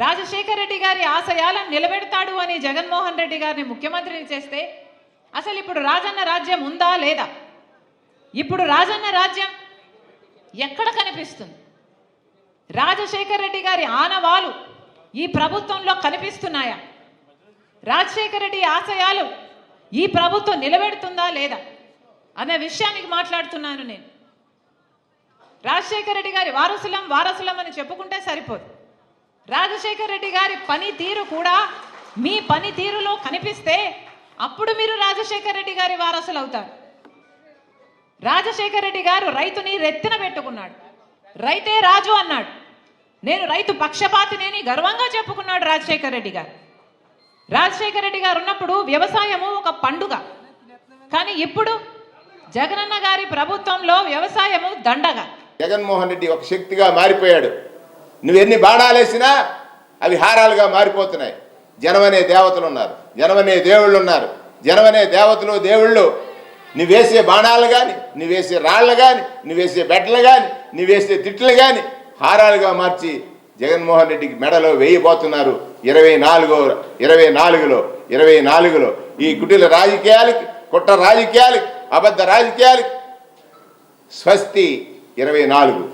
రాజశేఖర రెడ్డి గారి ఆశయాలను నిలబెడతాడు అని జగన్మోహన్ రెడ్డి గారిని ముఖ్యమంత్రిని చేస్తే అసలు ఇప్పుడు రాజన్న రాజ్యం ఉందా లేదా? ఇప్పుడు రాజన్న రాజ్యం ఎక్కడ కనిపిస్తుంది? రాజశేఖర రెడ్డి గారి ఆనవాలు ఈ ప్రభుత్వంలో కనిపిస్తున్నాయా? రాజశేఖర రెడ్డి ఆశయాలు ఈ ప్రభుత్వం నిలబెడుతుందా లేదా అనే విషయానికి మాట్లాడుతున్నాను నేను. రాజశేఖర రెడ్డి గారి వారసులం అని చెప్పుకుంటే సరిపోదు. రాజశేఖర రెడ్డి గారి పనితీరు కూడా మీ పనితీరులో కనిపిస్తే అప్పుడు మీరు రాజశేఖర రెడ్డి గారి వారసులు అవుతారు. రాజశేఖర రెడ్డి గారు రైతుని రెత్తిన పెట్టుకున్నాడు. రైతే రాజు అన్నాడు. నేను రైతు పక్షపాతినేని గర్వంగా చెప్పుకున్నాడు రాజశేఖర రెడ్డి గారు. రాజశేఖర రెడ్డి గారు ఉన్నప్పుడు వ్యవసాయము ఒక పండుగ. కానీ ఇప్పుడు జగనన్న గారి ప్రభుత్వంలో వ్యవసాయము దండగా. జగన్మోహన్ రెడ్డి ఒక శక్తిగా మారిపోయాడు. నువ్వెన్ని బాణాలేసినా అవి హారాలుగా మారిపోతున్నాయి. జనమనే దేవతలు ఉన్నారు, జనమనే దేవుళ్ళు ఉన్నారు. జనమనే దేవతలు దేవుళ్ళు నువ్వేసే బాణాలు కానీ, నువ్వేసే రాళ్ళు కానీ, నువ్వేసే బెడ్లు కానీ, నువ్వేసే తిట్లు కానీ హారాలుగా మార్చి జగన్మోహన్ రెడ్డికి మెడలో వేయబోతున్నారు. 24లో ఈ కుటిల రాజకీయాలకి, కుట్ర రాజకీయాలకి, అబద్ధ రాజకీయాలకి స్వస్తి 24.